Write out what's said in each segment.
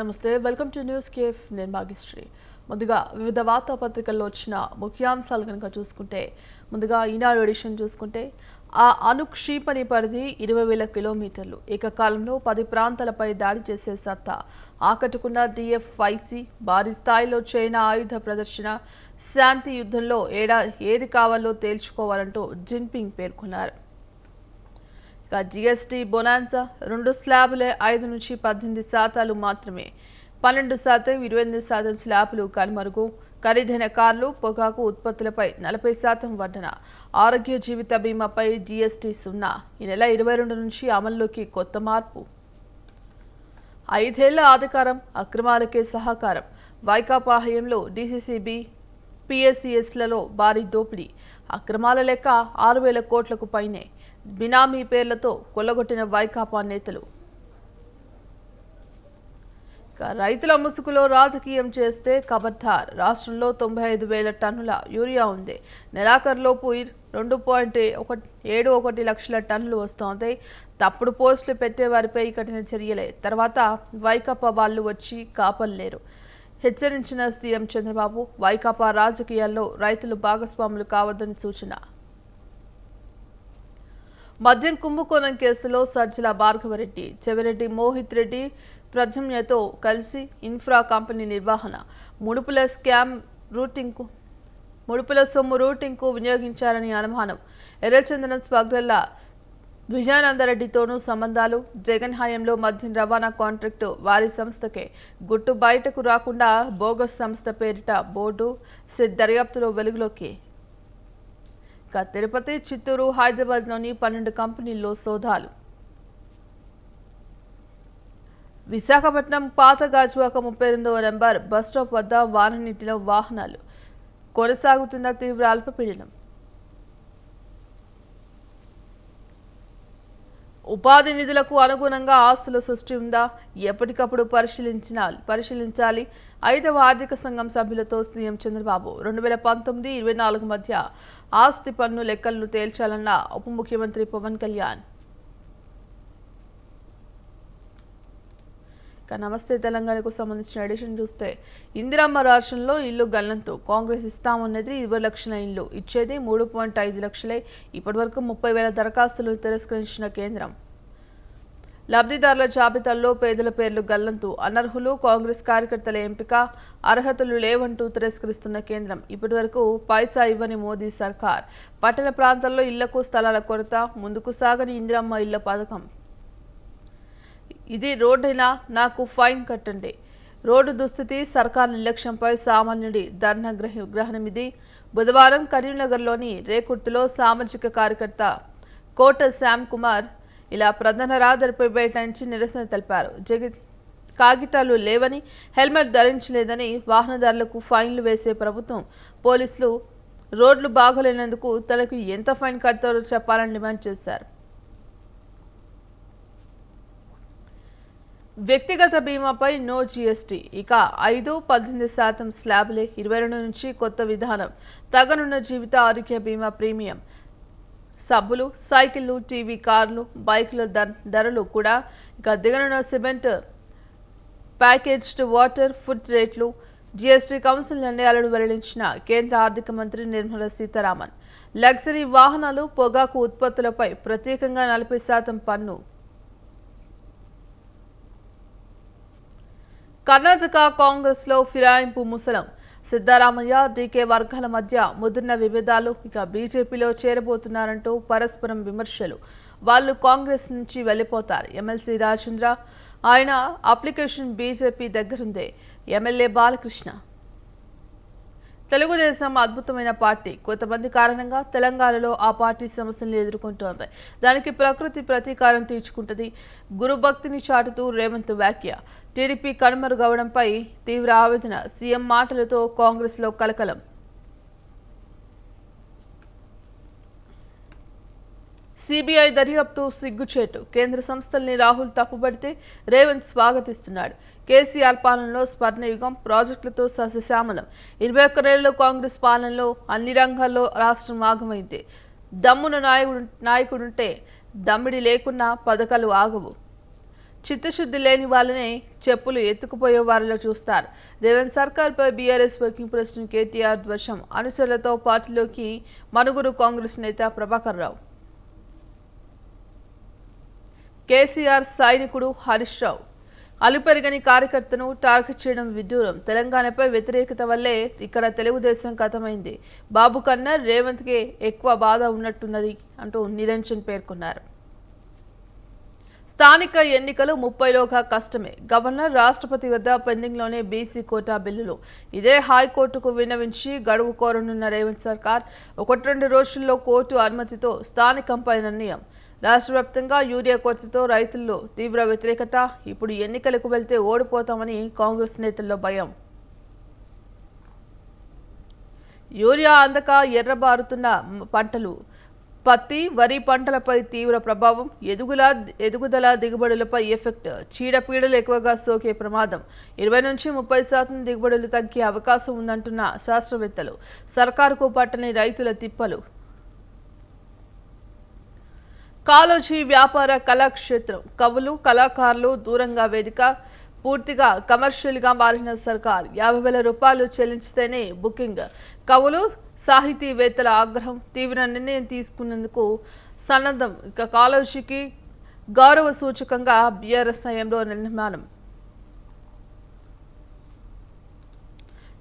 నమస్తే welcome to news cafe నేను భాగ్యశ్రీ ముందుగా వివిధ వార్తాపత్రికల్లో వచ్చిన ముఖ్యాంశాలు కనుక చూసుకుంటే ముందుగా ఈనాడు ఎడిషన్ చూసుకుంటే ఆ అనుక్షిపణి పరిధి 20,000 కిలోమీటర్లు ఏకకాలంలో 10 ప్రాంతాలపై దాడి చేసే సత్తా ఆకట్టుకున్న DFIC భారీ స్థాయిలో చైనా ఆయుధ ప్రదర్శన శాంతి యుద్ధంలో ఏది కావాలో తేల్చుకోవాలంటూ జిన్పింగ్ పేర్కొన్నారు. GST బొనాన్సా 2 స్లాబులే 5 నుంచి 18% మాత్రమే 12% 28% స్లాబులు కనుమరుగు ఖరీదైన కార్లు పొగాకు ఉత్పత్తులపై 40% వడ్డన ఆరోగ్య జీవిత బీమాపై GST 0 ఈ నెల 22 నుంచి అమల్లోకి కొత్త మార్పు 5 ఏళ్ల అధికారం అక్రమాలకే సహకారం వైకాపా హయాంలో DCCB PSCSలలో భారీ దోపిడీ అక్రమాల లెక్క 6,000 కోట్లకు పైనే బినామీ పేర్లతో కొల్లగొట్టిన వైకాపా నేతలు. రైతుల ముసుగులో రాజకీయం చేస్తే ఖబర్దార్ రాష్ట్రంలో 95,000 టన్నుల యూరియా ఉంది. నెలాఖరులోపు 2.71 లక్షల టన్నులు వస్తోంది. తప్పుడు పోస్టులు పెట్టేవారిపై కఠిన చర్యలే తర్వాత వైకాపా వాళ్ళు వచ్చి కాపలేరు హెచ్చరించిన సీఎం చంద్రబాబు. వైకాపా రాజకీయాల్లో రైతులు భాగస్వాములు కావద్దని సూచన. మద్యం కుంభకోణం కేసులో సజ్జల భార్గవరెడ్డి చెవిరెడ్డి మోహిత్ రెడ్డి ప్రజమ్యతో కలిసి ఇన్ఫ్రా కంపెనీ నిర్వహణ ముడుపుల సొమ్ము రూటింగ్కు వినియోగించారని అనుమానం. ఎర్రచందనం స్మగ్లర్ల విజయానందరెడ్డితోనూ సంబంధాలు జగన్ హయాంలో మద్యం రవాణా కాంట్రాక్టు వారి సంస్థకే గుట్టు బయటకు రాకుండా బోగస్ సంస్థ పేరిట బోర్డు దర్యాప్తులో వెలుగులోకి. తిరుపతి చిత్తూరు హైదరాబాద్లోని 12 కంపెనీల్లో సోదాలు. విశాఖపట్నం పాత గాజువాక 32వ నెంబర్ బస్టాప్ వద్ద వాననీటిలో వాహనాలు కొనసాగుతున్న తీవ్ర అల్పపీడనం. ఉపాధి నిధులకు అనుగుణంగా ఆస్తుల సృష్టి ఉందా ఎప్పటికప్పుడు పరిశీలించాలి 5వ ఆర్థిక సంఘం సభ్యులతో సీఎం చంద్రబాబు. 2019-24 మధ్య ఆస్తి పన్ను లెక్కలను తేల్చాలన్న ఉప ముఖ్యమంత్రి పవన్ కళ్యాణ్. నమస్తే తెలంగాణకు సంబంధించిన ఎడిషన్ చూస్తే ఇందిరమ్మ రాష్ట్రంలో ఇల్లు గల్లంతు కాంగ్రెస్ ఇస్తామన్నది 20 లక్షల ఇల్లు ఇచ్చేది 3.5 లక్షలే. ఇప్పటివరకు 30,000 దరఖాస్తులను తిరస్కరించిన కేంద్రం. లబ్ధిదారుల జాబితాల్లో పేదల పేర్లు గల్లంతు అనర్హులు కాంగ్రెస్ కార్యకర్తల ఎంపిక అర్హతలు లేవంటూ తిరస్కరిస్తున్న కేంద్రం. ఇప్పటివరకు పైసా ఇవ్వని మోదీ సర్కార్. పట్టణ ప్రాంతాల్లో ఇళ్లకు స్థలాల కొరత ముందుకు సాగని ఇందిరమ్మ ఇళ్ల పథకం. ఇది రోడ్డైనా నాకు ఫైన్ కట్టండి రోడ్డు దుస్థితి సర్కార్ నిర్లక్ష్యంపై సామాన్యుడి ధర్నా గ్రహణమిది. బుధవారం కరీంనగర్లోని రేకుర్తిలో సామాజిక కార్యకర్త కోట శ్యామ్ కుమార్ ఇలా ప్రధాన రహదారిపై బైఠాయించి నిరసన తెలిపారు. కాగితాలు లేవని హెల్మెట్ ధరించలేదని వాహనదారులకు ఫైన్లు వేసే ప్రభుత్వం పోలీసులు రోడ్లు బాగోలేనందుకు తనకు ఎంత ఫైన్ కడతారో చెప్పాలని డిమాండ్ చేశారు. వ్యక్తిగత బీమాపై నో GST ఇక 5-18% స్లాబులే 22 నుంచి కొత్త విధానం తగనున్న జీవిత ఆరోగ్య బీమా ప్రీమియం సబ్బులు సైకిళ్లు టీవీ కార్లు బైకుల ధరలు కూడా ఇక దిగనున్న సిమెంట్ ప్యాకేజ్డ్ వాటర్ ఫుడ్ రేట్లు GST కౌన్సిల్ నిర్ణయాలను వెల్లడించిన కేంద్ర ఆర్థిక మంత్రి నిర్మలా సీతారామన్. లగ్జరీ వాహనాలు పొగాకు ఉత్పత్తులపై ప్రత్యేకంగా 40% పన్ను. కర్ణాటక కాంగ్రెస్ లో ఫిరాయింపు ముసలం సిద్ధరామయ్య DK వర్గాల మధ్య ముదిరిన విభేదాలు ఇక బీజేపీలో చేరబోతున్నారంటూ పరస్పరం విమర్శలు. వాళ్ళు కాంగ్రెస్ నుంచి వెళ్లిపోతారు. ఎమ్మెల్సీ రాజేంద్ర ఆయన అప్లికేషన్ బీజేపీ దగ్గరుందే. ఎమ్మెల్యే బాలకృష్ణ తెలుగుదేశం అద్భుతమైన పార్టీ కొంతమంది కారణంగా తెలంగాణలో ఆ పార్టీ సమస్యలను ఎదుర్కొంటోంది. దానికి ప్రకృతి ప్రతీకారం తీర్చుకుంటుంది. గురుభక్తిని చాటుతూ రేవంత్ వ్యాఖ్య. టీడీపీ కనుమరుగవడంపై తీవ్ర ఆవేదన. సీఎం మాటలతో కాంగ్రెస్లో కలకలం. సిబిఐ దర్యాప్తు సిగ్గుచేటు కేంద్ర సంస్థల్ని రాహుల్ తప్పుబడితే రేవంత్ స్వాగతిస్తున్నాడు. కేసీఆర్ పాలనలో స్వర్ణయుగం ప్రాజెక్టులతో సస్యశ్యామలం. 21 ఏళ్లలో కాంగ్రెస్ పాలనలో అన్ని రంగాల్లో రాష్ట్రం ఆగమైంది. దమ్మున నాయకుడుంటే దమ్మిడి లేకున్నా పథకాలు ఆగవు. చిత్తశుద్ధి లేని వాళ్ళనే చెప్పులు ఎత్తుకుపోయే వారిలో చూస్తారు. రేవంత్ సర్కార్పై బీఆర్ఎస్ వర్కింగ్ ప్రెసిడెంట్ కేటీఆర్ ధ్వజం అనుచరులతో పార్టీలోకి మనుగురు కాంగ్రెస్ నేత ప్రభాకర్ రావు. కేసీఆర్ సైనికుడు హరీష్ రావు అలుపెరగని కార్యకర్తను టార్గెట్ చేయడం విడ్డూరం. తెలంగాణపై వ్యతిరేకత వల్లే ఇక్కడ తెలుగుదేశం కథమైంది. బాబు కన్నా రేవంత్కే ఎక్కువ బాధ ఉన్నట్టున్నది అంటూ నిరంజన్ పేర్కొన్నారు. స్థానిక ఎన్నికలు 30లోగా కష్టమే. గవర్నర్, రాష్ట్రపతి వద్ద పెండింగ్లోనే బీసీ కోటా బిల్లులు. ఇదే హైకోర్టుకు విన్నవించి గడువు కోరనున్న రేవంత్ సర్కార్ 1-2 రోజుల్లో కోర్టు అనుమతితో స్థానికంపై నిర్ణయం. రాష్ట్ర వ్యాప్తంగా యూరియా కొరతతో రైతుల్లో తీవ్ర వ్యతిరేకత. ఇప్పుడు ఎన్నికలకు వెళ్తే ఓడిపోతామని కాంగ్రెస్ నేతల్లో భయం. యూరియా అందక ఎర్రబారుతున్న పంటలు. పత్తి, వరి పంటలపై తీవ్ర ప్రభావం. ఎదుగుదల దిగుబడులపై ఎఫెక్ట్. చీడపీడలు ఎక్కువగా సోకే ప్రమాదం. 20-30% దిగుబడులు తగ్గే అవకాశం ఉందంటున్న శాస్త్రవేత్తలు. సర్కారుకు పట్టని రైతుల తిప్పలు. కాళోజీ వ్యాపార కళాక్షేత్రం. కవులు, కళాకారులు దూరంగా వేదిక. పూర్తిగా కమర్షియల్గా మారిన సర్కార్. 50,000 రూపాయలు చెల్లించితేనే బుకింగ్. కవులు, సాహితీవేత్తల ఆగ్రహం. తీవ్ర నిర్ణయం తీసుకున్నందుకు సన్నద్ధం. ఇక కాళోజీకి గౌరవ సూచకంగా బీఆర్ఎస్ హయాంలో నిర్మాణం.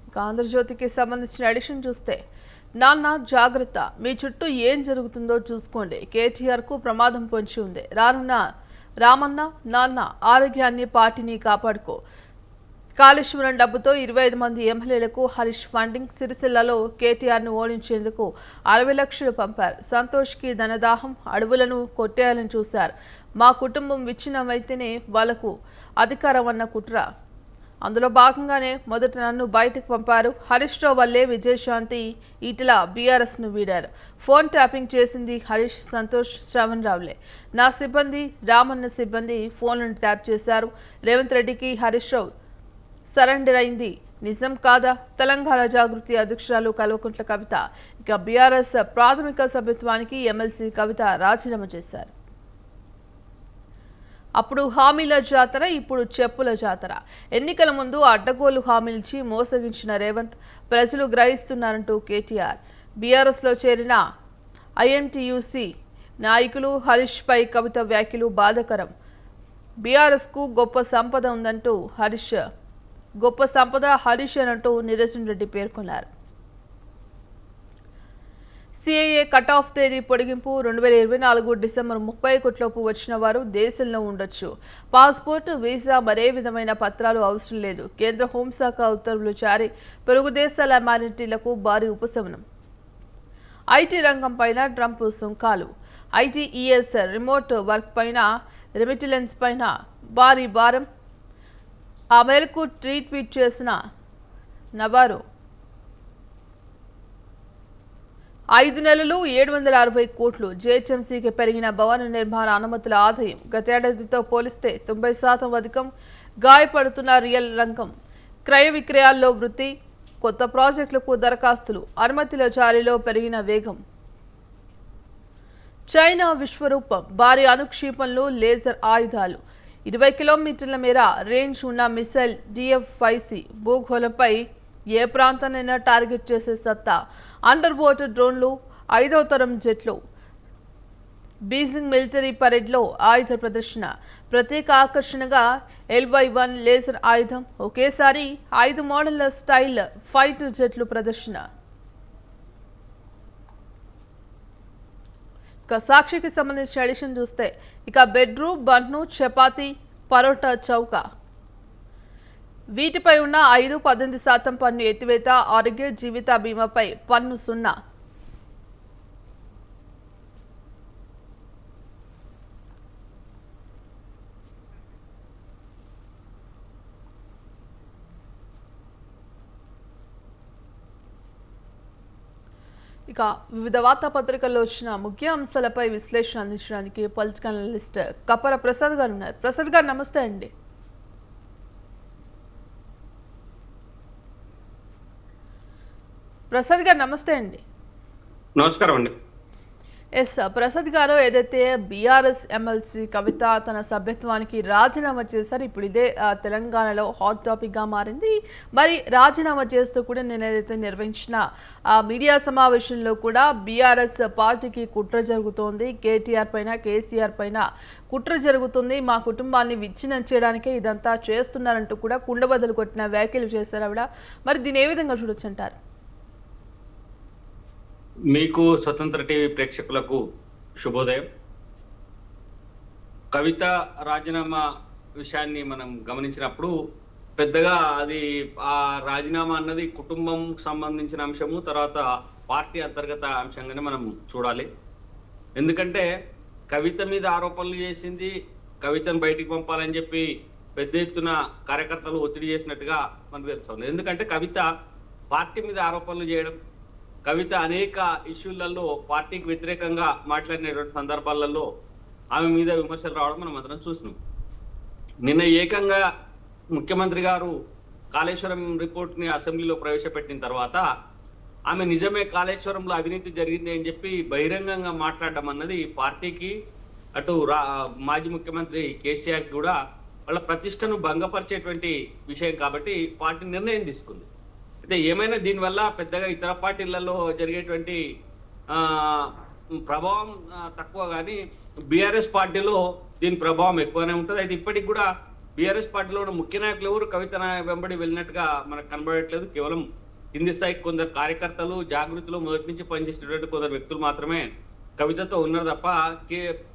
ఇక ఆంధ్రజ్యోతికి సంబంధించిన ఎడిషన్ చూస్తే, నాన్న జాగ్రత్త, మీ చుట్టూ ఏం జరుగుతుందో చూసుకోండి. కేటీఆర్కు ప్రమాదం పొంచి ఉంది. రామన్న, నాన్న ఆరోగ్యాన్ని, పార్టీని కాపాడుకో. కాళేశ్వరం డబ్బుతో 25 మంది ఎమ్మెల్యేలకు హరీష్ ఫండింగ్. సిరిసిల్లలో కేటీఆర్ను ఓడించేందుకు 60 లక్షలు పంపారు. సంతోష్కి ధనదాహం. అడవులను కొట్టేయాలని చూశారు. మా కుటుంబం విచ్ఛిన్నమైతేనే వాళ్లకు అధికారం అన్న కుట్ర. అందులో భాగంగానే మొదట నన్ను బయటకు పంపారు. హరీష్ రావు వల్లే విజయశాంతి, ఈటెల బీఆర్ఎస్ను వీడారు. ఫోన్ ట్యాపింగ్ చేసింది హరీష్, సంతోష్, శ్రవణ్ రావులే. నా సిబ్బంది, రామన్న సిబ్బంది ఫోన్లను ట్యాప్ చేశారు. రేవంత్ రెడ్డికి హరీష్ రావు సరెండర్ అయింది నిజం కాదా? తెలంగాణ జాగృతి అధ్యక్షురాలు కల్వకుంట్ల కవిత. ఇక బీఆర్ఎస్ ప్రాథమిక సభ్యత్వానికి ఎమ్మెల్సీ కవిత రాజీనామా చేశారు. అప్పుడు హామీల జాతర, ఇప్పుడు చెప్పుల జాతర. ఎన్నికల ముందు అడ్డగోలు హామీలిచ్చి మోసగించిన రేవంత్ ప్రజలు గ్రహిస్తున్నారంటూ కేటీఆర్. బీఆర్ఎస్లో చేరిన ఐఎన్టీయూసీ నాయకులు హరీష్పై కవిత వ్యాఖ్యలు బాధాకరం. బీఆర్ఎస్కు గొప్ప సంపద ఉందంటూ గొప్ప సంపద హరీష్ అనంటూ నిరంజన్ రెడ్డి పేర్కొన్నారు. సిఏఏ కట్ ఆఫ్ తేదీ పొడిగింపు. 2024 డిసెంబర్ 31 వచ్చిన వారు దేశంలో ఉండొచ్చు. పాస్పోర్ట్, వీసా, మరే విధమైన పత్రాలు అవసరం లేదు. కేంద్ర హోంశాఖ ఉత్తర్వులు జారీ. పొరుగు దేశాల మైనారిటీలకు భారీ ఉపశమనం. ఐటీ రంగం పైన ట్రంప్ సుంకాలు. ఐటీఈఎస్, రిమోట్ వర్క్ పైన, రెమిటెన్స్ పైన భారీ భారం. ఆ మేరకు ట్వీట్ చేసిన నవారో 5 నెలలు 760 కోట్లు. జీహెచ్ఎంసీకి పెరిగిన భవన నిర్మాణ అనుమతుల ఆదాయం గతేడాదితో పోలిస్తే 90% అధికం. గాయపడుతున్న రియల్ రంగం. క్రయ విక్రయాల్లో వృద్ధి. కొత్త ప్రాజెక్టులకు దరఖాస్తులు. అనుమతుల జారీలో పెరిగిన వేగం. చైనా విశ్వరూపం. భారీ అణుక్షిపణులు, లేజర్ ఆయుధాలు. 20 కిలోమీటర్ల మేర రేంజ్ ఉన్న మిసైల్ DF-5C భూగోళంపై ఏ ప్రాంతాన్నైనా టార్గెట్ చేసే సత్తా. అండర్ వాటర్ డ్రోన్లు, 5వ తరం జెట్లు. బీజింగ్ మిలిటరీ పరేడ్లో ఆయుధ ప్రదర్శన. ప్రత్యేక ఆకర్షణగా LY-1 లేజర్ ఆయుధం. ఒకేసారి 5 మోడళ్ల స్టైల్ ఫైటర్ జెట్లు ప్రదర్శన. ఇక సాక్షికి సంబంధించిన ఎడిషన్ చూస్తే, ఇక బెడ్రూమ్, బన్ను, చపాతీ, పరోటా చౌక. వీటిపై ఉన్న 5-18% పన్ను ఎత్తివేత. ఆరోగ్య, జీవిత బీమాపై పన్ను 0. ఇక వివిధ వార్తాపత్రికల్లో వచ్చిన ముఖ్య అంశాలపై విశ్లేషణ అందించడానికి పొలిటికల్ అనలిస్ట్ కపర ప్రసాద్ గారు ఉన్నారు. ప్రసాద్ గారు నమస్తే అండి. ప్రసాద్ గారు నమస్తే అండి. నమస్కారం అండి. ఎస్ ప్రసాద్ గారు, ఏదైతే బీఆర్ఎస్ ఎమ్మెల్సీ కవిత తన సభ్యత్వానికి రాజీనామా చేశారు, ఇప్పుడు ఇదే తెలంగాణలో హాట్ టాపిక్గా మారింది. మరి రాజీనామా చేస్తూ కూడా నేను ఏదైతే నిర్వహించిన మీడియా సమావేశంలో కూడా బీఆర్ఎస్ పార్టీకి కుట్ర జరుగుతోంది, కేటీఆర్ పైన కేసీఆర్ పైన కుట్ర జరుగుతుంది, మా కుటుంబాన్ని విచ్ఛిన్నం చేయడానికే ఇదంతా చేస్తున్నారంటూ కూడా కుండబద్దలు కొట్టిన వ్యాఖ్యలు చేశారు ఆవిడ. మరి దీన్ని ఏ విధంగా చూడొచ్చు అంటారు? మీకు స్వతంత్ర టీవీ ప్రేక్షకులకు శుభోదయం. కవిత రాజీనామా విషయాన్ని మనం గమనించినప్పుడు పెద్దగా అది ఆ రాజీనామా అన్నది కుటుంబం సంబంధించిన అంశము, తర్వాత పార్టీ అంతర్గత అంశంగానే మనం చూడాలి. ఎందుకంటే కవిత మీద ఆరోపణలు చేసింది, కవితను బయటికి పంపాలని చెప్పి పెద్ద ఎత్తున కార్యకర్తలు ఒత్తిడి చేసినట్టుగా మనకు తెలుస్తుంది. ఎందుకంటే కవిత పార్టీ మీద ఆరోపణలు చేయడం, కవిత అనేక ఇష్యూలలో పార్టీకి వ్యతిరేకంగా మాట్లాడినటువంటి సందర్భాలలో ఆమె మీద విమర్శలు రావడం మనం అందరం చూసినాం. నిన్న ఏకంగా ముఖ్యమంత్రి గారు కాళేశ్వరం రిపోర్ట్ ని అసెంబ్లీలో ప్రవేశపెట్టిన తర్వాత ఆమె నిజమే కాళేశ్వరంలో అవినీతి జరిగింది అని చెప్పి బహిరంగంగా మాట్లాడడం అన్నది పార్టీకి, అటు మాజీ ముఖ్యమంత్రి కేసీఆర్ కూడా వాళ్ళ ప్రతిష్టను భంగపరిచేటువంటి విషయం కాబట్టి పార్టీ నిర్ణయం తీసుకుంది. అయితే ఏమైనా దీనివల్ల పెద్దగా ఇతర పార్టీలలో జరిగేటువంటి ప్రభావం తక్కువ, కానీ బీఆర్ఎస్ పార్టీలో దీని ప్రభావం ఎక్కువనే ఉంటుంది. అయితే ఇప్పటికి కూడా బీఆర్ఎస్ పార్టీలో ఉన్న ముఖ్య నాయకులు ఎవరు కవిత వెంబడి వెళ్ళినట్టుగా మనకు కనబడట్లేదు. కేవలం కింది స్థాయికి కొందరు కార్యకర్తలు, జాగృతిలో మొదటి నుంచి పనిచేసేటువంటి కొందరు వ్యక్తులు మాత్రమే కవితతో ఉన్నారు తప్ప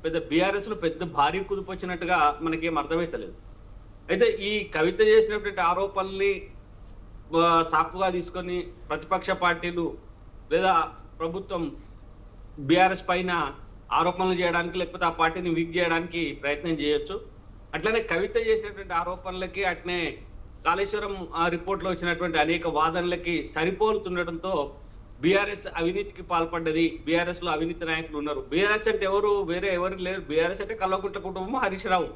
పెద్ద బీఆర్ఎస్ లో పెద్ద భారీ కుదుపు వచ్చినట్టుగా మనకేం అర్థమైతలేదు. అయితే ఈ కవిత చేసినటువంటి ఆరోపణల్ని సాకుగా తీసుకొని ప్రతిపక్ష పార్టీలు లేదా ప్రభుత్వం బీఆర్ఎస్ పైన ఆరోపణలు చేయడానికి, లేకపోతే ఆ పార్టీని వీక్ చేయడానికి ప్రయత్నం చేయొచ్చు. అట్లనే కవిత చేసినటువంటి ఆరోపణలకి, అట్నే కాళేశ్వరం రిపోర్ట్ లో వచ్చినటువంటి అనేక వాదనలకి సరిపోలుతుండటంతో బీఆర్ఎస్ అవినీతికి పాల్పడ్డది, బీఆర్ఎస్ లో అవినీతి నాయకులు ఉన్నారు. బీఆర్ఎస్ అంటే వేరే ఎవరు లేరు. బీఆర్ఎస్ అంటే కల్వకుంట్ల కుటుంబం, హరీష్ రావు,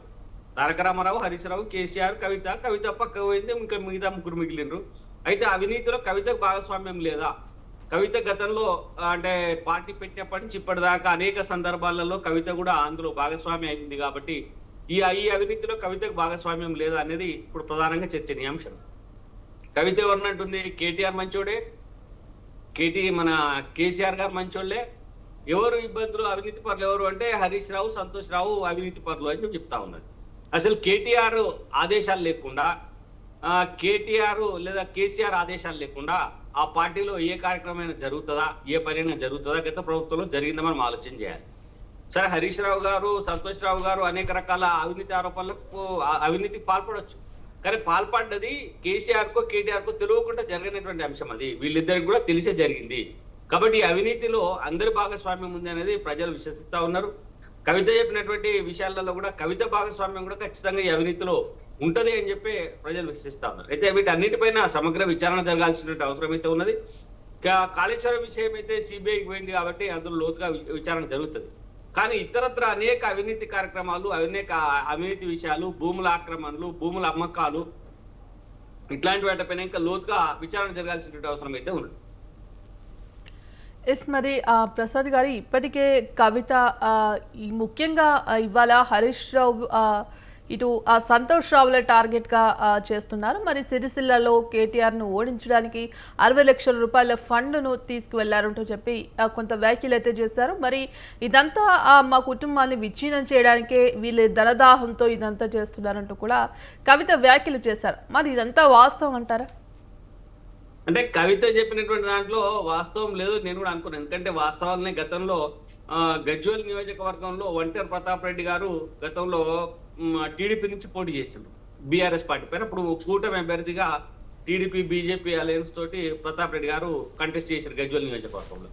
తారక రామారావు, హరీష్ రావు, కేసీఆర్, కవిత పక్క పోయింది, ఇంకా మిగతా ముగ్గురు మిగిలినరు. అయితే అవినీతిలో కవితకు భాగస్వామ్యం లేదా? కవిత గతంలో అంటే పార్టీ పెట్టినప్పటి నుంచి ఇప్పటిదాకా అనేక సందర్భాలలో కవిత కూడా అందులో భాగస్వామ్యం అయింది కాబట్టి ఈ అవినీతిలో కవితకు భాగస్వామ్యం లేదా అనేది ఇప్పుడు ప్రధానంగా చర్చనీయాంశం. కవిత ఎవరినంటుంది? కేటీఆర్ మంచోడే, మన కేసీఆర్ గారు మంచోళ్లే. ఎవరు ఇబ్బందులు, అవినీతి పరులు ఎవరు అంటే హరీష్ రావు, సంతోష్ రావు అవినీతి పరులు అని చెప్తా ఉన్నది. అసలు కేటీఆర్ ఆదేశాలు లేకుండా, కేటీఆర్ లేదా కేసీఆర్ ఆదేశాలు లేకుండా ఆ పార్టీలో ఏ కార్యక్రమం జరుగుతుందా, ఏ పని జరుగుతుందా? గత ప్రభుత్వంలో జరిగిందా మనం ఆలోచన చేయాలి. సరే, హరీష్ రావు గారు, సంతోష్ రావు గారు అనేక రకాల అవినీతి ఆరోపణలకు అవినీతికి పాల్పడవచ్చు, కానీ పాల్పడ్డది కేసీఆర్ కో కేటీఆర్ కో తెలియకుండా జరిగినటువంటి అంశం. అది వీళ్ళిద్దరికి కూడా తెలిసే జరిగింది. కాబట్టి అవినీతిలో అందరి భాగస్వామ్యం ఉంది అనేది ప్రజలు విశ్వసిస్తా ఉన్నారు. కవిత చెప్పినటువంటి విషయాలలో కూడా కవిత భాగస్వామ్యం కూడా ఖచ్చితంగా ఈ అవినీతిలో ఉంటది అని చెప్పి ప్రజలు విశ్వసిస్తా ఉన్నారు. అయితే వీటన్నిటిపైన సమగ్ర విచారణ జరగాల్సినటువంటి అవసరం అయితే ఉన్నది. కాళేశ్వరం విషయం అయితే సిబిఐకి పోయింది కాబట్టి అందులో లోతుగా విచారణ జరుగుతుంది. కానీ ఇతరత్ర అనేక అవినీతి కార్యక్రమాలు, అనేక అవినీతి విషయాలు, భూముల ఆక్రమణలు, భూముల అమ్మకాలు, ఇట్లాంటి వాటిపైన ఇంకా లోతుగా విచారణ జరగాల్సినటువంటి అవసరం అయితే ఉన్నది. ఎస్, మరి ప్రసాద్ గారు, ఇప్పటికే కవిత ముఖ్యంగా ఇవాళ హరీష్ రావు ఇటు సంతోష్ రావుల టార్గెట్గా చేస్తున్నారు. మరి సిరిసిల్లలో కేటీఆర్ను ఓడించడానికి 60 లక్షల రూపాయల ఫండ్ను తీసుకువెళ్లారంటూ చెప్పి కొంత వ్యాఖ్యలు అయితే చేశారు. మరి ఇదంతా మా కుటుంబాన్ని విచ్ఛిన్నం చేయడానికే వీళ్ళు ధనదాహంతో ఇదంతా చేస్తున్నారంటూ కూడా కవిత వ్యాఖ్యలు చేశారు. మరి ఇదంతా వాస్తవం అంటారా? అంటే కవిత చెప్పినటువంటి దాంట్లో వాస్తవం లేదు నేను కూడా అనుకున్నాను. ఎందుకంటే వాస్తవాలనే గతంలో గజ్వేల్ నియోజకవర్గంలో ఒంటేరు ప్రతాప్ రెడ్డి గారు గతంలో టీడీపీ నుంచి పోటీ చేసిండ్రు బీఆర్ఎస్ పార్టీ పైన. అప్పుడు కూటమి అభ్యర్థిగా టీడీపీ బీజేపీ అలయన్స్ తోటి ప్రతాప్ రెడ్డి గారు కంటెస్ట్ చేశారు గజ్వేల్ నియోజకవర్గంలో.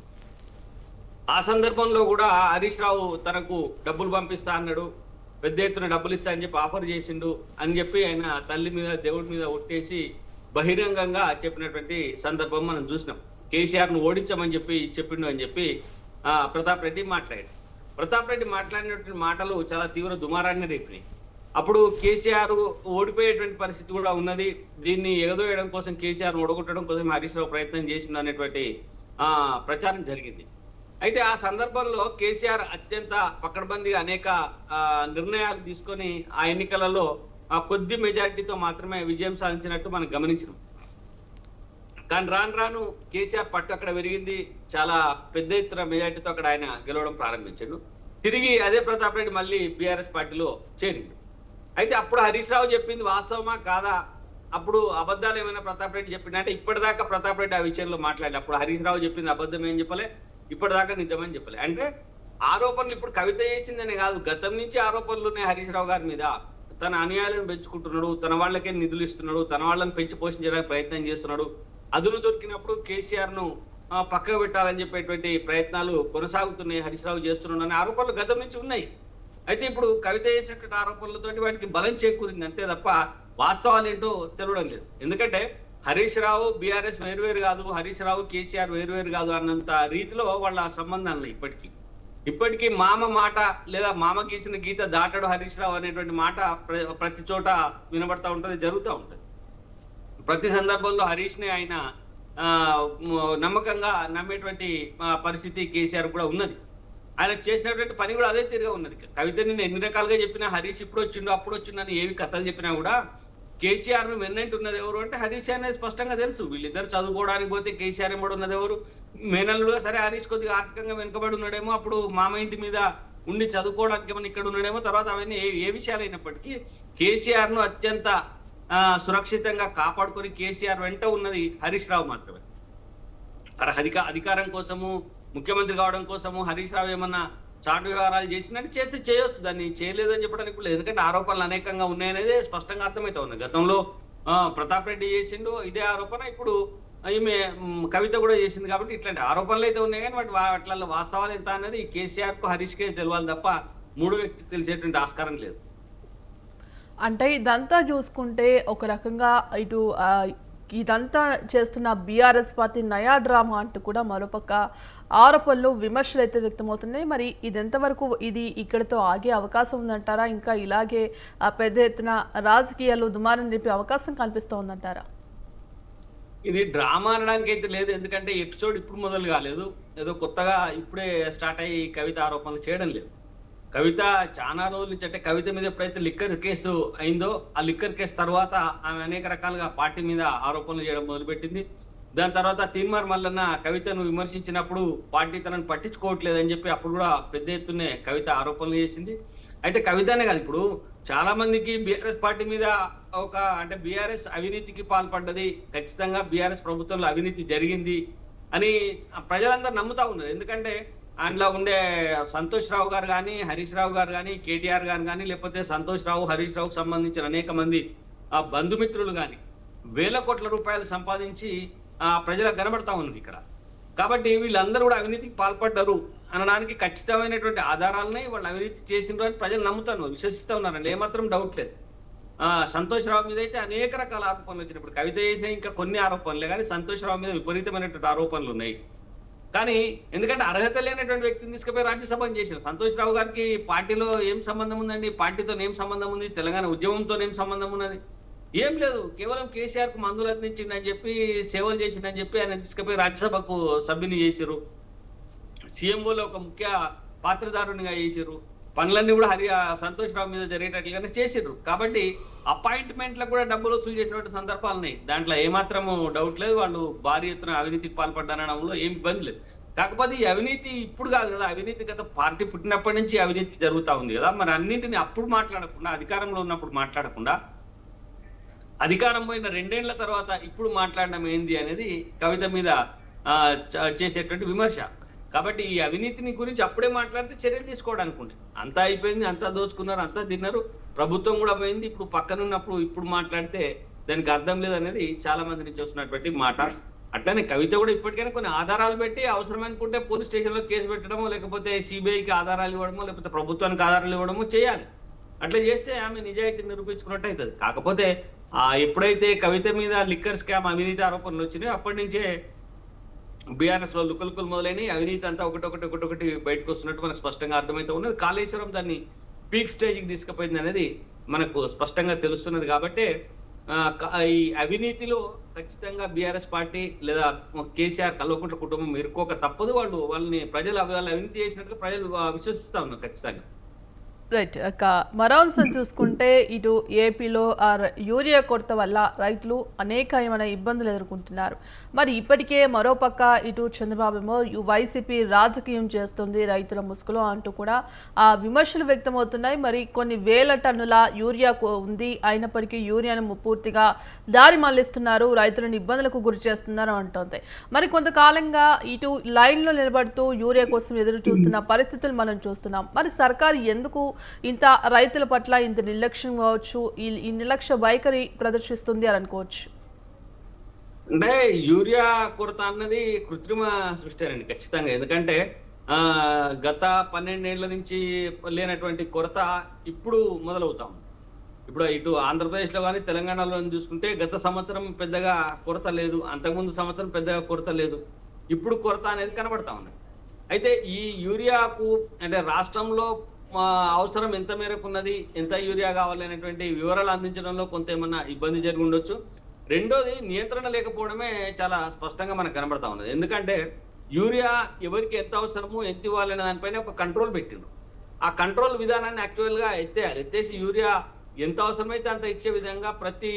ఆ సందర్భంలో కూడా హరీష్ రావు తనకు డబ్బులు పంపిస్తా అన్నాడు, పెద్ద ఎత్తున డబ్బులు ఇస్తా అని చెప్పి ఆఫర్ చేసిండు అని చెప్పి ఆయన తల్లి మీద, దేవుడి మీద ఒట్టేసి బహిరంగంగా చెప్పినటువంటి సందర్భం మనం చూసినాం. కేసీఆర్ ను ఓడించమని చెప్పిండు అని చెప్పి ప్రతాప్ రెడ్డి మాట్లాడాడు. ప్రతాప్ రెడ్డి మాట్లాడినటువంటి మాటలు చాలా తీవ్ర దుమారాన్ని రేపినాయి. అప్పుడు కేసీఆర్ ఓడిపోయేటువంటి పరిస్థితి కూడా ఉన్నది. దీన్ని ఎగదోయడం కోసం, కేసీఆర్ ఓడగొట్టడం కోసం హరీష్ రావు ప్రయత్నం చేసింది అనేటువంటి ప్రచారం జరిగింది. అయితే ఆ సందర్భంలో కేసీఆర్ అత్యంత పకడ్బందీగా అనేక నిర్ణయాలు తీసుకొని ఆ ఎన్నికలలో కొద్ది మెజారిటీతో మాత్రమే విజయం సాధించినట్టు మనం గమనించినాం. కానీ రాను రాను కేసీఆర్ పట్టు అక్కడ పెరిగింది, చాలా పెద్ద ఎత్తున మెజారిటీతో అక్కడ ఆయన గెలవడం ప్రారంభించాడు. తిరిగి అదే ప్రతాప్ రెడ్డి మళ్ళీ బీఆర్ఎస్ పార్టీలో చేరింది. అయితే అప్పుడు హరీష్ రావు చెప్పింది వాస్తవమా కాదా, అప్పుడు అబద్ధాలు ఏమైనా ప్రతాప్ రెడ్డి చెప్పింది అంటే ఇప్పటిదాకా ప్రతాప్ రెడ్డి ఆ విషయంలో మాట్లాడి అప్పుడు హరీష్ రావు చెప్పింది అబద్ధం ఏం చెప్పలే, ఇప్పటిదాకా నిజమని చెప్పలే. అంటే ఆరోపణలు ఇప్పుడు కవిత చేసిందనే కాదు, గతం నుంచి ఆరోపణలు ఉన్నాయి హరీష్ రావు గారి మీద. తన అనుయాయులను పెంచుకుంటున్నాడు, తన వాళ్ళకే నిధులు ఇస్తున్నాడు, తన వాళ్ళని పెంచి పోషించడానికి ప్రయత్నం చేస్తున్నాడు, అదును దొరికినప్పుడు కేసీఆర్ ను పక్కకు పెట్టాలని చెప్పేటువంటి ప్రయత్నాలు కొనసాగుతున్నాయి, హరీష్ రావు చేస్తున్నాడు అనే ఆరోపణలు గతం నుంచి ఉన్నాయి. అయితే ఇప్పుడు కవిత చేసినటువంటి ఆరోపణలతో వాటికి బలం చేకూరింది అంతే తప్ప వాస్తవాలు ఏంటో తెలియడం లేదు. ఎందుకంటే హరీష్ రావు బీఆర్ఎస్ వేరువేరు కాదు, హరీష్ రావు కేసీఆర్ వేరువేరు కాదు అన్నంత రీతిలో వాళ్ళ సంబంధాలు ఇప్పటికీ మామ మాట లేదా మామ గీసిన గీత దాటడు హరీష్ రావు అనేటువంటి మాట ప్రతి చోట వినబడతా ఉంటది, జరుగుతూ ఉంటది. ప్రతి సందర్భంలో హరీష్ ని ఆయన నమ్మకంగా నమ్మేటువంటి పరిస్థితి కేసీఆర్ కూడా ఉన్నది. ఆయన చేసినటువంటి పని కూడా అదే తిరిగా ఉన్నది. కవిత నేను ఎన్ని రకాలుగా చెప్పినా హరీష్ ఇప్పుడు వచ్చిండు అప్పుడు వచ్చిండు ఏవి కథలు చెప్పినా కూడా కేసీఆర్ ను వెన్నంటి ఉన్నది ఎవరు అంటే హరీష్ అనేది స్పష్టంగా తెలుసు. వీళ్ళిద్దరు చదువుకోవడానికి పోతే కేసీఆర్ ఎంబడి ఉన్నది ఎవరు, మేనల్లుగా సరే హరీష్ కొద్దిగా ఆర్థికంగా వెనుకబడి ఉన్నాడేమో, అప్పుడు మామ ఇంటి మీద ఉండి చదువుకోవడానికి ఏమైనా ఇక్కడ ఉన్నాడేమో, తర్వాత అవన్నీ ఏ విషయాలు అయినప్పటికీ కేసీఆర్ ను అత్యంత సురక్షితంగా కాపాడుకొని కేసీఆర్ వెంట ఉన్నది హరీష్ రావు మాత్రమే. సరే అధికారం కోసము ముఖ్యమంత్రి కావడం కోసము హరీష్ రావు ఏమన్నా చాటు వ్యవహారాలు చేసినట్టు చేస్తే చేయొచ్చు, దాన్ని చేయలేదని చెప్పడానికి లేదు. ఎందుకంటే ఆరోపణలు అనేకంగా ఉన్నాయనేది స్పష్టంగా అర్థమైతే ఉంది. గతంలో ప్రతాప్ రెడ్డి చేసిండు ఇదే ఆరోపణ, ఇప్పుడు ఈమె కవిత కూడా చేసింది. కాబట్టి ఇట్లాంటి ఆరోపణలు అయితే ఉన్నాయి కానీ వాటిలో వాస్తవాలు ఎంత అనేది కేసీఆర్ కు హరీష్ కే తెలియాలి తప్ప మూడో వ్యక్తికి తెలిసేటువంటి ఆస్కారం లేదు. అంటే ఇదంతా చూసుకుంటే ఒక రకంగా ఇటు ఇదంతా చేస్తున్న బీఆర్ఎస్ పార్టీ నయా డ్రామా అంటూ కూడా మరోపక్క ఆరోపణలు విమర్శలు అయితే వ్యక్తమవుతున్నాయి. మరి ఇది ఎంతవరకు ఇది ఇక్కడితో ఆగే అవకాశం ఉందంటారా, ఇంకా ఇలాగే పెద్ద ఎత్తున రాజకీయాలు దుమారం రేపే అవకాశం కనిపిస్తోందంటారా? ఇది డ్రామా అనడానికి అయితే లేదు, ఎందుకంటే ఎపిసోడ్ ఇప్పుడు మొదలు కాలేదు, ఏదో కొత్తగా ఇప్పుడే స్టార్ట్ అయ్యి కవిత ఆరోపణలు చేయడం లేదు. కవిత చాలా రోజుల నుంచి అంటే కవిత మీద ఎప్పుడైతే లిక్కర్ కేసు అయిందో ఆ లిక్కర్ కేసు తర్వాత ఆమె అనేక రకాలుగా పార్టీ మీద ఆరోపణలు చేయడం మొదలుపెట్టింది. దాని తర్వాత తీన్మార్ మల్లన్న కవితను విమర్శించినప్పుడు పార్టీ తనను పట్టించుకోవట్లేదని చెప్పి అప్పుడు కూడా పెద్ద ఎత్తునే కవిత ఆరోపణలు చేసింది. అయితే కవితనే కాదు, ఇప్పుడు చాలా మందికి బీఆర్ఎస్ పార్టీ మీద అంటే బీఆర్ఎస్ అవినీతికి పాల్పడ్డది, ఖచ్చితంగా బీఆర్ఎస్ ప్రభుత్వంలో అవినీతి జరిగింది అని ప్రజలందరూ నమ్ముతా ఉన్నారు. ఎందుకంటే అందులో ఉండే సంతోష్ రావు గారు కానీ, హరీష్ రావు గారు కానీ, కేటీఆర్ గారు కానీ, లేకపోతే సంతోష్ రావు హరీష్ రావుకు సంబంధించిన అనేక మంది బంధుమిత్రులు కానీ వేల కోట్ల రూపాయలు సంపాదించి ప్రజలకు కనబడతా ఉన్నది ఇక్కడ. కాబట్టి వీళ్ళందరూ కూడా అవినీతికి పాల్పడ్డారు అనడానికి ఖచ్చితమైనటువంటి ఆధారాలని వాళ్ళు అవినీతి చేసిండ్రు అని ప్రజలు నమ్ముతారు, విశ్వసిస్తూ ఉన్నారండి, ఏమాత్రం డౌట్ లేదు. సంతోష్ రావు మీద అయితే అనేక రకాల ఆరోపణలు వచ్చినప్పుడు కవిత చేసిన ఇంకా కొన్ని ఆరోపణలే కానీ సంతోష్ రావు మీద విపరీతమైనటువంటి ఆరోపణలు ఉన్నాయి. కానీ ఎందుకంటే అర్హత లేనటువంటి వ్యక్తిని తీసుకుపోయి రాజ్యసభను చేశారు. సంతోష్ రావు గారికి పార్టీలో ఏం సంబంధం ఉందండి, పార్టీతో ఏం సంబంధం ఉంది, తెలంగాణ ఉద్యమంతో ఏం సంబంధం ఉన్నది, ఏం లేదు. కేవలం కేసీఆర్ కు మందులు అందించిందని చెప్పి సేవలు చేసిందని చెప్పి ఆయన తీసుకుపోయి రాజ్యసభకు సభ్యుని చేశారు, సీఎంఓలో ఒక ముఖ్య పాత్రధారునిగా చేశారు, పనులన్నీ కూడా సంతోష్ రావు మీద జరిగేటట్లుగానే చేసిర్రు. కాబట్టి అపాయింట్మెంట్లకు కూడా డబ్బులు వసూలు చేసినటువంటి సందర్భాలు ఉన్నాయి, దాంట్లో ఏమాత్రము డౌట్ లేదు. వాళ్ళు భారీ ఎత్తున అవినీతికి పాల్పడ్డానడంలో ఏం ఇబ్బంది లేదు. కాకపోతే ఈ అవినీతి ఇప్పుడు కాదు కదా, అవినీతి గత పార్టీ పుట్టినప్పటి నుంచి అవినీతి జరుగుతూ ఉంది కదా. మరి అన్నింటినీ అప్పుడు మాట్లాడకుండా, అధికారంలో ఉన్నప్పుడు మాట్లాడకుండా, అధికారం పోయిన 2 ఏళ్ల తర్వాత ఇప్పుడు మాట్లాడడం ఏంది అనేది కవిత మీద చేసేటువంటి విమర్శ. కాబట్టి ఈ అవినీతిని గురించి అప్పుడే మాట్లాడితే చర్యలు తీసుకోవడానికి ఉండే, అంతా అయిపోయింది, అంతా దోచుకున్నారు, అంతా తిన్నారు, ప్రభుత్వం కూడా పోయింది, ఇప్పుడు పక్కనున్నప్పుడు ఇప్పుడు మాట్లాడితే దానికి అర్థం లేదు అనేది చాలా మంది నుంచి వస్తున్నటువంటి మాట. అట్లానే కవిత కూడా ఇప్పటికైనా కొన్ని ఆధారాలు పెట్టి అవసరం అనుకుంటే పోలీస్ స్టేషన్ లో కేసు పెట్టడమో, లేకపోతే సిబిఐకి ఆధారాలు ఇవ్వడమో, లేకపోతే ప్రభుత్వానికి ఆధారాలు ఇవ్వడమో చేయాలి. అట్లా చేస్తే ఆమె నిజాయితీ నిరూపించుకున్నట్టు అవుతుంది. కాకపోతే ఎప్పుడైతే కవిత మీద లిక్కర్ స్కామ్ అవినీతి ఆరోపణలు వచ్చినాయో అప్పటి నుంచే బీఆర్ఎస్ లో లుకలుకలు మొదలైన అవినీతి అంతా ఒకటొకటి బయటకు వస్తున్నట్టు మనకు స్పష్టంగా అర్థమైతే ఉన్నది. కాళేశ్వరం దాన్ని పీక్ స్టేజ్కి తీసుకుపోయింది అనేది మనకు స్పష్టంగా తెలుస్తున్నది. కాబట్టి ఈ అవినీతిలో ఖచ్చితంగా బీఆర్ఎస్ పార్టీ లేదా కేసీఆర్ కల్వకుంట్ల కుటుంబం ఇరుక్కోక తప్పదు. వాళ్ళని ప్రజలు వాళ్ళు అవినీతి చేసినట్టుగా ప్రజలు విశ్వసిస్తా ఉన్నారు ఖచ్చితంగా. రైట్. మరో అంశం చూసుకుంటే ఇటు ఏపీలో యూరియా కొరత వల్ల రైతులు అనేకమైన ఇబ్బందులు ఎదుర్కొంటున్నారు. మరి ఇప్పటికే మరోపక్క ఇటు చంద్రబాబు వైసీపీ రాజకీయం చేస్తుంది రైతుల ముసుగులో అంటూ కూడా విమర్శలు వ్యక్తమవుతున్నాయి. మరి కొన్ని వేల టన్నుల యూరియా ఉంది, అయినప్పటికీ యూరియాను పూర్తిగా దారి మళ్లిస్తున్నారు, రైతులను ఇబ్బందులకు గురి చేస్తున్నారు అంటోంది. మరి కొంతకాలంగా ఇటు లైన్లో నిలబడుతూ యూరియా కోసం ఎదురు చూస్తున్న పరిస్థితులు మనం చూస్తున్నాం. మరి సర్కారు ఎందుకు ఇంత రైతుల పట్ల ఇంత నిర్లక్ష్యం కావచ్చు, ఈ నిర్లక్ష్య వైఖరి ప్రదర్శిస్తుంది అని అనుకోవచ్చు? అంటే యూరియా కొరత అన్నది కృత్రిమ సృష్టి అండి ఖచ్చితంగా. ఎందుకంటే గత 12 ఏళ్ల నుంచి లేనటువంటి కొరత ఇప్పుడు మొదలవుతాం. ఇప్పుడు ఇటు ఆంధ్రప్రదేశ్లో కానీ తెలంగాణలో చూసుకుంటే గత సంవత్సరం పెద్దగా కొరత లేదు, అంతకుముందు సంవత్సరం పెద్దగా కొరత లేదు, ఇప్పుడు కొరత అనేది కనబడతా ఉంది. అయితే ఈ యూరియాకు అంటే రాష్ట్రంలో అవసరం ఎంత మేరకు ఉన్నది, ఎంత యూరియా కావాలి అనేటువంటి వివరాలు అందించడంలో కొంత ఏమన్నా ఇబ్బంది జరిగి ఉండొచ్చు. రెండోది నియంత్రణ లేకపోవడమే చాలా స్పష్టంగా మనకు కనబడతా ఉన్నది. ఎందుకంటే యూరియా ఎవరికి ఎంత అవసరమో ఎంత ఇవ్వాలనే దానిపైన ఒక కంట్రోల్ పెట్టిండ్రు. ఆ కంట్రోల్ విధానాన్ని యాక్చువల్గా ఎత్తేసి యూరియా ఎంత అవసరమైతే అంత ఇచ్చే విధంగా ప్రతి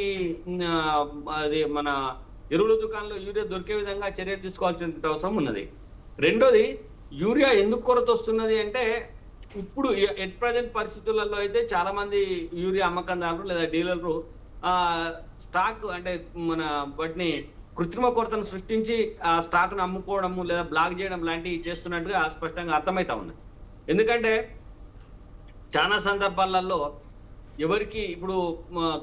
అది మన ఎరువుల దుకాణంలో యూరియా దొరికే విధంగా చర్యలు తీసుకోవాల్సిన అవసరం ఉన్నది. రెండోది యూరియా ఎందుకు కొరత వస్తున్నది అంటే ఇప్పుడు ఎట్ ప్రజెంట్ పరిస్థితులలో అయితే చాలా మంది యూరియా అమ్మకందారులు లేదా డీలర్లు స్టాక్ అంటే మన వాటిని కృత్రిమ కొరతను సృష్టించి ఆ స్టాక్ ను అమ్ముకోవడము లేదా బ్లాక్ చేయడం లాంటివి చేస్తున్నట్టుగా స్పష్టంగా అర్థమైతా ఉంది. ఎందుకంటే చాలా సందర్భాలలో ఎవరికి ఇప్పుడు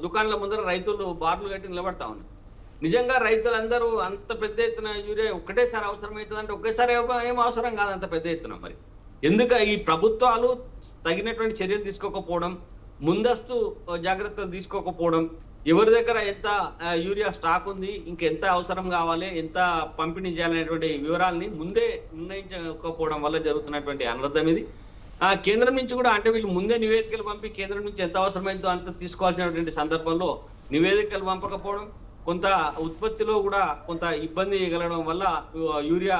దుకాణాల ముందర రైతులు బార్లు కట్టి నిలబడతా ఉన్నారు. నిజంగా రైతులందరూ అంత పెద్ద ఎత్తున యూరియా ఒక్కటేసారి అవసరమవుతుంది అంటే ఒకేసారి ఏం అవసరం కాదు అంత పెద్ద ఎత్తున. మరి ఎందుకు ఈ ప్రభుత్వాలు తగినటువంటి చర్యలు తీసుకోకపోవడం, ముందస్తు జాగ్రత్తలు తీసుకోకపోవడం, ఎవరి దగ్గర ఎంత యూరియా స్టాక్ ఉంది, ఇంకెంత అవసరం కావాలి, ఎంత పంపిణీ చేయాలనేటువంటి వివరాలని ముందే నిర్ణయించకపోవడం వల్ల జరుగుతున్నటువంటి అనర్థం ఇది. కేంద్రం నుంచి కూడా అంటే వీళ్ళు ముందే నివేదికలు పంపి కేంద్రం నుంచి ఎంత అవసరమైందో అంత తీసుకోవాల్సినటువంటి సందర్భంలో నివేదికలు పంపకపోవడం, కొంత ఉత్పత్తిలో కూడా కొంత ఇబ్బంది కలగడం వల్ల యూరియా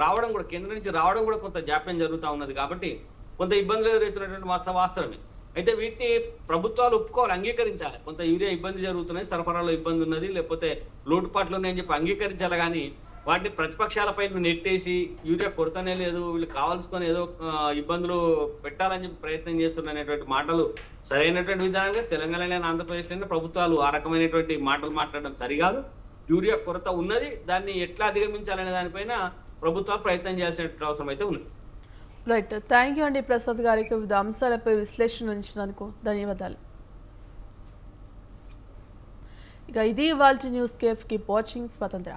రావడం కూడా కేంద్రం నుంచి రావడం కూడా కొంత జాప్యం జరుగుతూ ఉన్నది. కాబట్టి కొంత ఇబ్బందులు ఎదురవుతున్నటువంటి వాస్తవమే. అయితే వీటిని ప్రభుత్వాలు ఒప్పుకోవాలి, అంగీకరించాలి. కొంత యూరియా ఇబ్బంది జరుగుతున్నాయి, సరఫరాలో ఇబ్బంది ఉన్నది, లేకపోతే లోటుపాట్లు ఉన్నాయని చెప్పి అంగీకరించాలి. కానీ వాటిని ప్రతిపక్షాలపైన నెట్టేసి యూరియా కొరతనే లేదు, వీళ్ళు కావాల్సుకొని ఏదో ఇబ్బందులు పెట్టాలని చెప్పి ప్రయత్నం చేస్తున్నటువంటి మాటలు సరైనటువంటి విధానంగా తెలంగాణ ఆంధ్రప్రదేశ్లోనే ప్రభుత్వాలు ఆ రకమైనటువంటి మాటలు మాట్లాడడం సరికాదు. యూరియా కొరత ఉన్నది, దాన్ని ఎట్లా అధిగమించాలనే దానిపైన ప్రభుత్వాలు ప్రయత్నం చేయాల్సిన అవసరం అయితే ఉంది. రైట్. థ్యాంక్ యూ అండి ప్రసాద్ గారికి వివిధ అంశాలపై విశ్లేషణ ఇచ్చినందుకు ధన్యవాదాలు. ఇక ఇది ఇవాల్టి న్యూస్ కేఫ్. కీప్ వాచింగ్ స్వతంత్ర.